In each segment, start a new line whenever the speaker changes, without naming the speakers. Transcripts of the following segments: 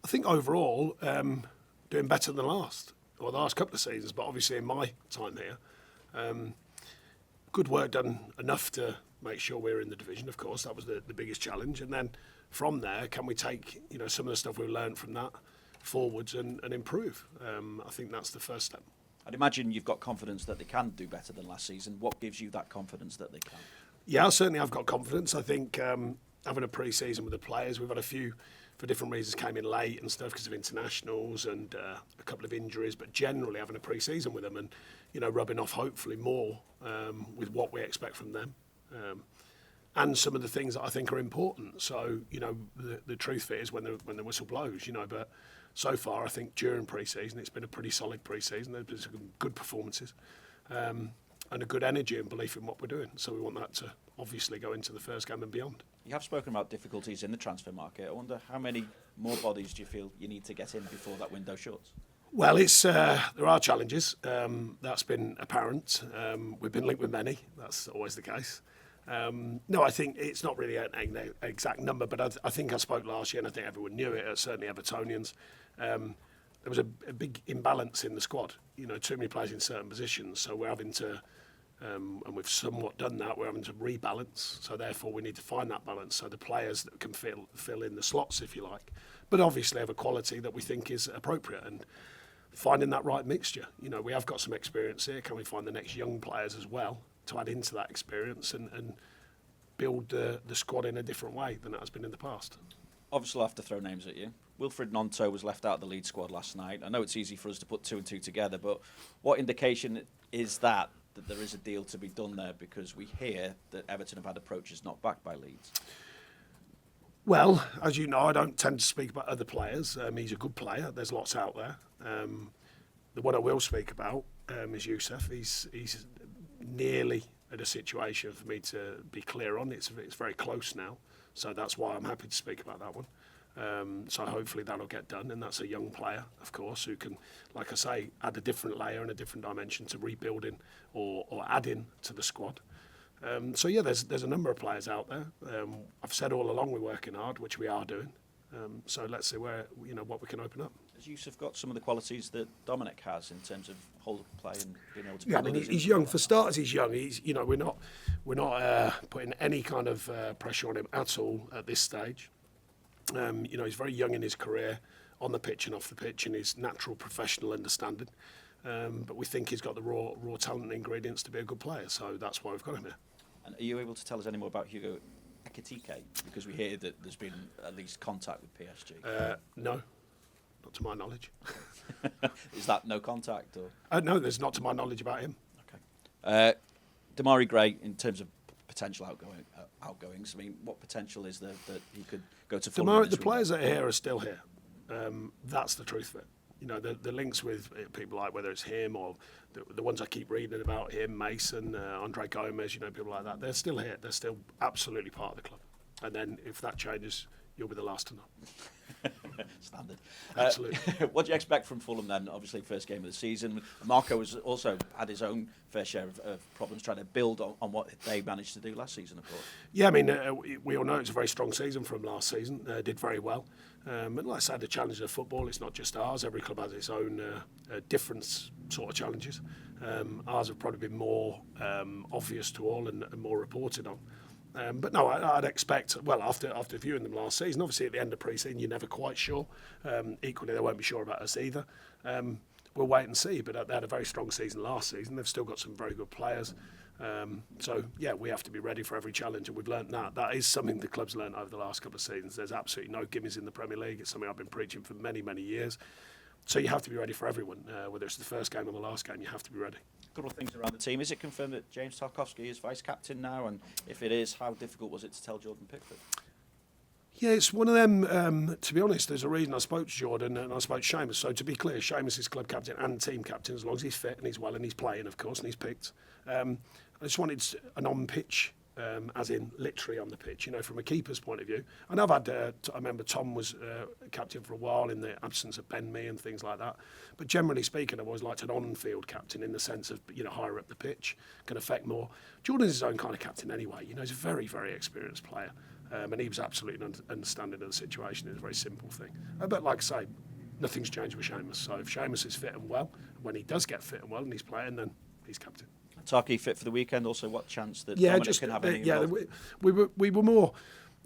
think overall, doing better than the last couple of seasons, but obviously in my time here, good work done enough to make sure we're in the division. Of course, that was the biggest challenge, and then from there, can we take some of the stuff we've learned from that forwards and improve? I think that's the first step.
I'd imagine you've got confidence that they can do better than last season. What gives you that confidence that they can?
Yeah, certainly I've got confidence. I think having a pre-season with the players, we've had a few, for different reasons, came in late and stuff because of internationals and a couple of injuries, but generally having a pre-season with them and rubbing off hopefully more with what we expect from them. And some of the things that I think are important. So, the truth is when the whistle blows, but so far I think during pre-season it's been a pretty solid pre-season. There's been some good performances and a good energy and belief in what we're doing. So we want that to obviously go into the first game and beyond.
You have spoken about difficulties in the transfer market. I wonder how many more bodies do you feel you need to get in before that window shuts?
Well, there are challenges. That's been apparent. We've been linked with many. That's always the case. No, I think it's not really an exact number, but I think I spoke last year, and I think everyone knew it, certainly Evertonians. There was a big imbalance in the squad. Too many players in certain positions, so we're having to, and we've somewhat done that, we're having to rebalance. So therefore, we need to find that balance, so the players that can fill in the slots, if you like, but obviously have a quality that we think is appropriate, and finding that right mixture. We have got some experience here. Can we find the next young players as well to add into that experience and build the squad in a different way than it has been in the past?
Obviously, I'll have to throw names at you. Wilfred Gnonto was left out of the lead squad last night. I know it's easy for us to put two and two together, but what indication is that there is a deal to be done there? Because we hear that Everton have had approaches not backed by Leeds.
Well, as you know, I don't tend to speak about other players. He's a good player. There's lots out there. The one I will speak about is Youssef. He's nearly at a situation for me to be clear on. It's very close now, so that's why I'm happy to speak about that one. So hopefully that'll get done, and that's a young player, of course, who can, like I say, add a different layer and a different dimension to rebuilding or adding to the squad. So yeah, there's a number of players out there. I've said all along we're working hard, which we are doing. So let's see what we can open up.
Has Youssef got some of the qualities that Dominic has in terms of hold of play and being able to?
Yeah, I mean, he's young. For starters, he's young. We're not putting any kind of pressure on him at all at this stage. He's very young in his career, on the pitch and off the pitch, in his natural professional understanding. But we think he's got the raw talent and ingredients to be a good player. So that's why we've got him here.
And are you able to tell us any more about Hugo Ekitike? Because we hear that there's been at least contact with PSG.
No, not to my knowledge.
Is that no contact? Or?
No, there's not to my knowledge about him.
Okay. Damari Gray, in terms of potential outgoings, I mean, what potential is there that he could go to Fulham?
The players that are here are still here. That's the truth of it. The links with people like whether it's him or the ones I keep reading about him, Mason, Andre Gomez, people like that, they're still here. They're still absolutely part of the club. And then if that changes, you'll be the last to know.
Standard.
Absolutely.
What do you expect from Fulham then? Obviously, first game of the season. Marco has also had his own fair share of problems trying to build on what they managed to do last season, of course. Yeah,
I mean, we all know it's a very strong season from last season. Did very well. And like I said, the challenge of football, it's not just ours. Every club has its own different sort of challenges. Ours have probably been more obvious to all and more reported on. But no, I'd expect, well, after viewing them last season, obviously at the end of pre-season, you're never quite sure. Equally, they won't be sure about us either. We'll wait and see, but they had a very strong season last season. They've still got some very good players. So, yeah, we have to be ready for every challenge, and we've learnt that. That is something the club's learnt over the last couple of seasons. There's absolutely no gimmies in the Premier League. It's something I've been preaching for many, many years. So you have to be ready for everyone. Whether it's the first game or the last game, you have to be ready.
A couple of things around the team. Is it confirmed that James Tarkowski is vice-captain now? And if it is, how difficult was it to tell Jordan Pickford?
Yeah, it's one of them, to be honest, there's a reason I spoke to Jordan and I spoke to Seamus. So to be clear, Seamus is club captain and team captain, as long as he's fit and he's well and he's playing, of course, and he's picked. I just wanted an on-pitch, as in literally on the pitch, from a keeper's point of view. And I've had, I remember Tom was captain for a while in the absence of Ben Mee and things like that. But generally speaking, I've always liked an on-field captain in the sense of, higher up the pitch, can affect more. Jordan's his own kind of captain anyway. He's a very, very experienced player. And he was absolutely understanding of the situation. It's a very simple thing. But like I say, nothing's changed with Seamus. So if Seamus is fit and well, when he does get fit and well and he's playing, then he's captain.
Tarky fit for the weekend. Also, what chance that Dominic can have any involvement?
We were more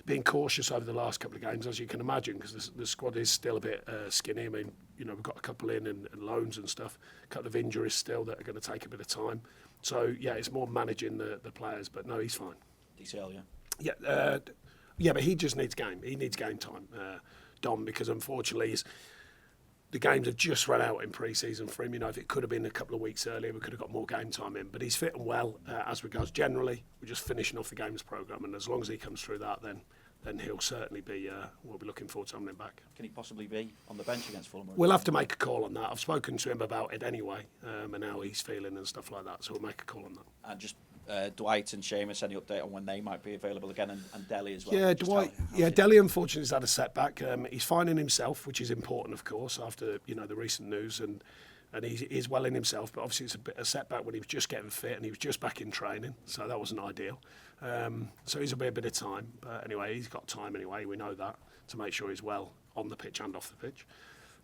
being cautious over the last couple of games, as you can imagine, because the squad is still a bit skinny. I mean, we've got a couple in and loans and stuff, a couple of injuries still that are going to take a bit of time. So, yeah, it's more managing the players, but no, he's fine.
DCL,
Yeah, but he just needs game. He needs game time, Dom, because unfortunately the games have just run out in pre-season for him. If it could have been a couple of weeks earlier, we could have got more game time in. But he's fit and well as regards generally. We're just finishing off the games programme, and as long as he comes through that, then he'll certainly be. We'll be looking forward to having him back.
Can he possibly be on the bench against Fulham?
We'll have to make a call on that. I've spoken to him about it anyway, and how he's feeling and stuff like that. So we'll make a call on that.
And just Dwight and Seamus, any update on when they might be available again, and Dele as well?
Yeah, Dwight. Dele unfortunately has had a setback. He's finding himself, which is important, of course, after the recent news, and he's well in himself. But obviously, it's a bit of a setback when he was just getting fit and he was just back in training, so that wasn't ideal. So he's a bit of time. But anyway, he's got time anyway. We know that, to make sure he's well on the pitch and off the pitch.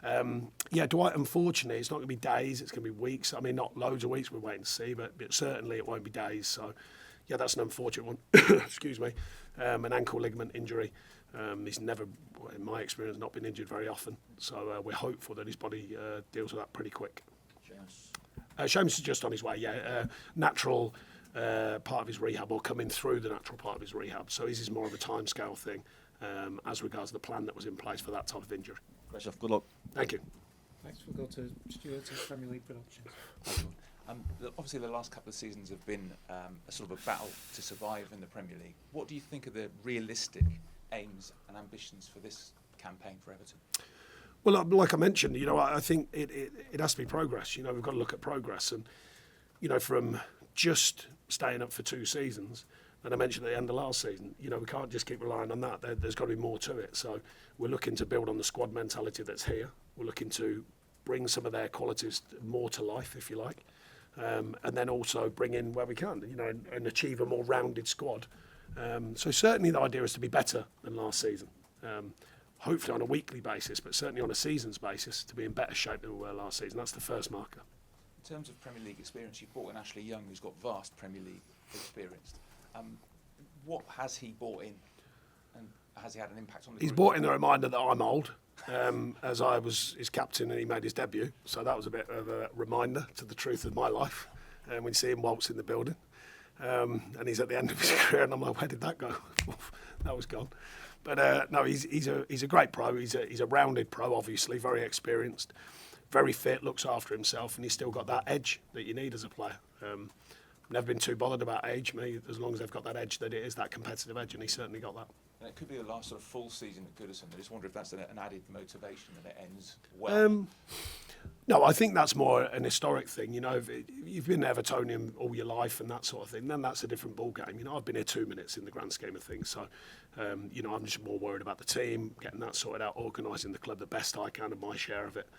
Dwight, unfortunately, it's not going to be days, it's going to be weeks. I mean, not loads of weeks, we're waiting to see, but certainly it won't be days. So, yeah, that's an unfortunate one. Excuse me. An ankle ligament injury. He's never, in my experience, not been injured very often. So we're hopeful that his body deals with that pretty quick. Seamus is just on his way, natural part of his rehab, or coming through the natural part of his rehab. So this is more of a timescale thing as regards the plan that was in place for that type of injury.
Great stuff. Good luck.
Thank you.
Thanks. We'll go to Stuart at Premier League Productions.
Obviously, the last couple of seasons have been a sort of a battle to survive in the Premier League. What do you think are the realistic aims and ambitions for this campaign for Everton?
Well, like I mentioned, I think it has to be progress. We've got to look at progress, and from just staying up for 2 seasons. And I mentioned at the end of last season, we can't just keep relying on that. There's got to be more to it. So we're looking to build on the squad mentality that's here. We're looking to bring some of their qualities more to life, if you like, and then also bring in where we can, and achieve a more rounded squad. So certainly the idea is to be better than last season. Hopefully on a weekly basis, but certainly on a season's basis, to be in better shape than we were last season. That's the first marker.
In terms of Premier League experience, you brought in Ashley Young, who's got vast Premier League experience. What has he brought in, and has he had an impact on the group?
He's brought in the reminder that I'm old, as I was his captain and he made his debut. So that was a bit of a reminder to the truth of my life. When you see him waltz in the building, and he's at the end of his career, and I'm like, where did that go? That was gone. But no, he's a great pro. He's a rounded pro, obviously, very experienced, very fit, looks after himself, and he's still got that edge that you need as a player. Never been too bothered about age, as long as they've got that edge, that it is that competitive edge, and he certainly got that.
And it could be the last sort of full season at Goodison. I just wonder if that's an added motivation and it ends well.
No, I think that's more an historic thing. If you've been Evertonian all your life and that sort of thing, then that's a different ball game. I've been here 2 minutes in the grand scheme of things, so I'm just more worried about the team, getting that sorted out, organising the club the best I can, and my share of it.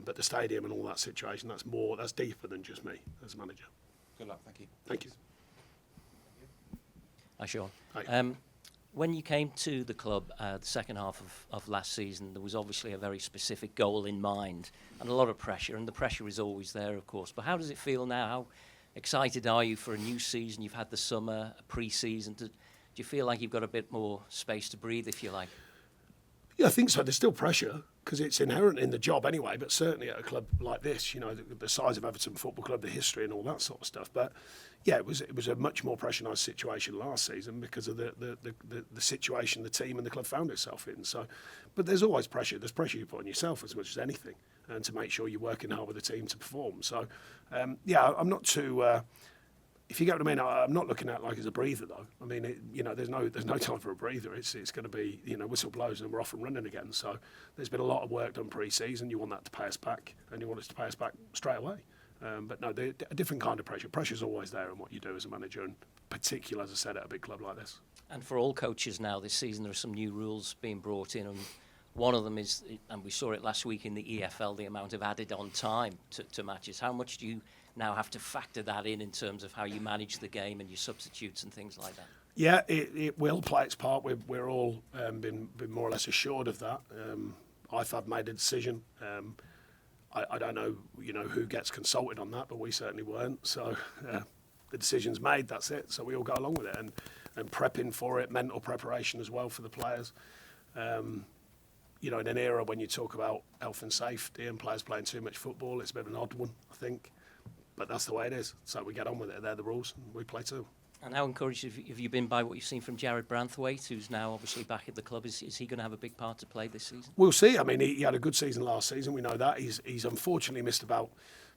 But the stadium and all that situation, that's deeper than just me as a manager.
Good luck. Thank you.
Thank you.
Hi, Sean.
Hi.
When you came to the club the second half of last season, there was obviously a very specific goal in mind and a lot of pressure, and the pressure is always there, of course. But how does it feel now? How excited are you for a new season? You've had the summer, a pre-season. Do you feel like you've got a bit more space to breathe, if you like?
Yeah, I think so. There's still pressure because it's inherent in the job anyway, but certainly at a club like this, the size of Everton Football Club, the history and all that sort of stuff. But yeah, it was a much more pressurised situation last season because of the situation the team and the club found itself in. So, but there's always pressure. There's pressure you put on yourself as much as anything, and to make sure you're working hard with the team to perform. So, I'm not too. If you get what I mean, I'm not looking at it like as a breather though. I mean, there's no time for a breather. It's going to be whistle blows and we're off and running again. So there's been a lot of work done pre-season. You want that to pay us back, and you want us to pay us back straight away. But no, a different kind of pressure. Pressure's always there in what you do as a manager, and particularly, as I said, at a big club like this.
And for all coaches now this season, there are some new rules being brought in, and one of them is, and we saw it last week in the EFL, the amount of added on time to matches. How much do you now have to factor that in terms of how you manage the game and your substitutes and things like that?
Yeah, it will play its part. We're all been more or less assured of that. I've made a decision. I don't know, who gets consulted on that, but we certainly weren't. So the decision's made. That's it. So we all go along with it and prepping for it, mental preparation as well for the players. In an era when you talk about health and safety and players playing too much football, it's a bit of an odd one, I think. But that's the way it is. So we get on with it. They're the rules, and we play too.
And how encouraged have you been by what you've seen from Jared Branthwaite, who's now obviously back at the club? Is he going to have a big part to play this season?
We'll see. I mean, he had a good season last season. We know that. He's unfortunately missed about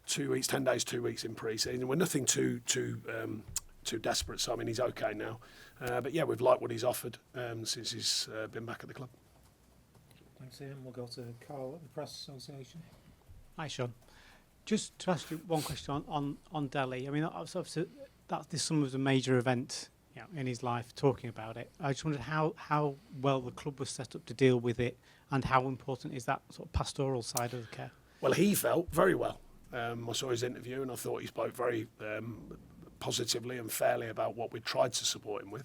2 weeks, 10 days, 2 weeks in pre-season. We're nothing too desperate. So I mean, he's okay now. But yeah, we've liked what he's offered since he's been back at the club.
Thanks, Ian. We'll go to Carl at the Press Association.
Hi, Sean. Just to ask you one question on Delhi. I mean, obviously this summer was a major event, in his life, talking about it. I just wondered how well the club was set up to deal with it, and how important is that sort of pastoral side of the care?
Well, he felt very well. I saw his interview and I thought he spoke very positively and fairly about what we tried to support him with.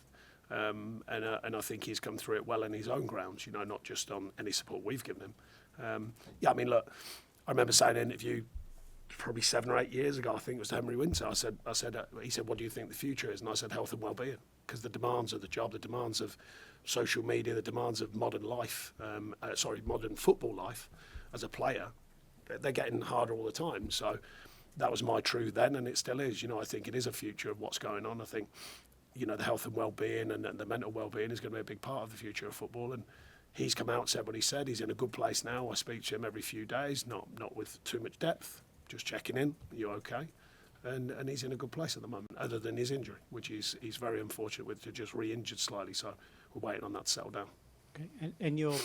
And I think he's come through it well in his own grounds, not just on any support we've given him. I mean, look, I remember saying in an interview probably 7 or 8 years ago, I think it was to Henry Winter, he said, what do you think the future is? And I said, health and well-being, because the demands of the job, the demands of social media, the demands of modern life, modern football life as a player, they're getting harder all the time. So that was my truth then, and it still is. I think it is a future of what's going on. I think, the health and well-being and the mental well-being is going to be a big part of the future of football. And he's come out and said what he said. He's in a good place now. I speak to him every few days, not with too much depth, just checking in. Are you okay? And he's in a good place at the moment, other than his injury, which he's very unfortunate with, to just re-injured slightly. So we're waiting on that to settle down.
Okay. And in your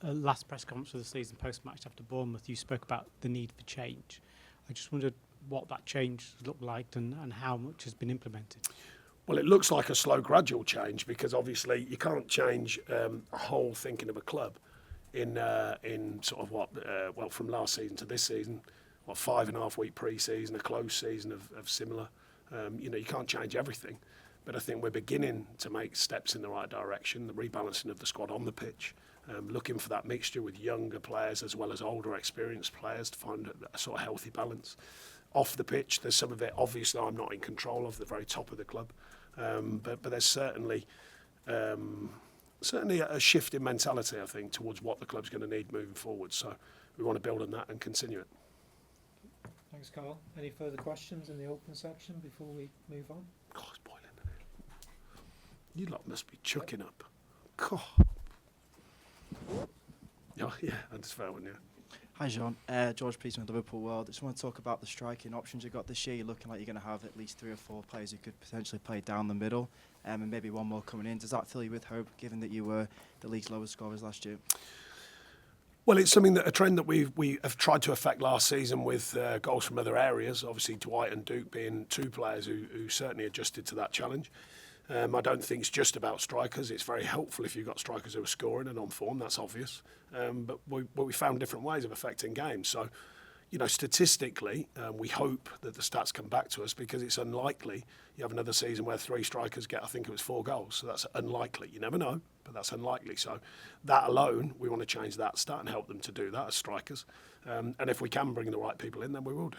last press conference of the season post-match after Bournemouth, you spoke about the need for change. I just wondered what that change looked like and how much has been implemented.
Well, it looks like a slow, gradual change, because obviously you can't change a whole thinking of a club in sort of from last season to this season, 5.5 week pre-season, a close season of similar. You can't change everything, but I think we're beginning to make steps in the right direction. The rebalancing of the squad on the pitch, looking for that mixture with younger players as well as older, experienced players to find a sort of healthy balance. Off the pitch, there's some of it, obviously, I'm not in control of, the very top of the club. But there's certainly a shift in mentality, I think, towards what the club's going to need moving forward. So we want to build on that and continue it.
Thanks, Carl. Any further questions in the open section before we move on?
God, it's boiling, isn't it? You lot must be chucking up. God. Oh, yeah, that's fair one, yeah.
Hi, John. George Peterson, Liverpool World. I just want to talk about the striking options you've got this year. You're looking like you're going to have at least 3 or 4 players who could potentially play down the middle, and maybe one more coming in. Does that fill you with hope, given that you were the league's lowest scorers last year?
Well, it's a trend that we have tried to affect last season with goals from other areas. Obviously, Dwight and Duke being 2 players who certainly adjusted to that challenge. I don't think it's just about strikers. It's very helpful if you've got strikers who are scoring and on form, that's obvious. But we found different ways of affecting games. So, statistically, we hope that the stats come back to us, because it's unlikely you have another season where 3 strikers get, I think it was 4 goals. So that's unlikely. You never know, but that's unlikely. So that alone, we want to change that stat and help them to do that as strikers. And if we can bring the right people in, then we will do.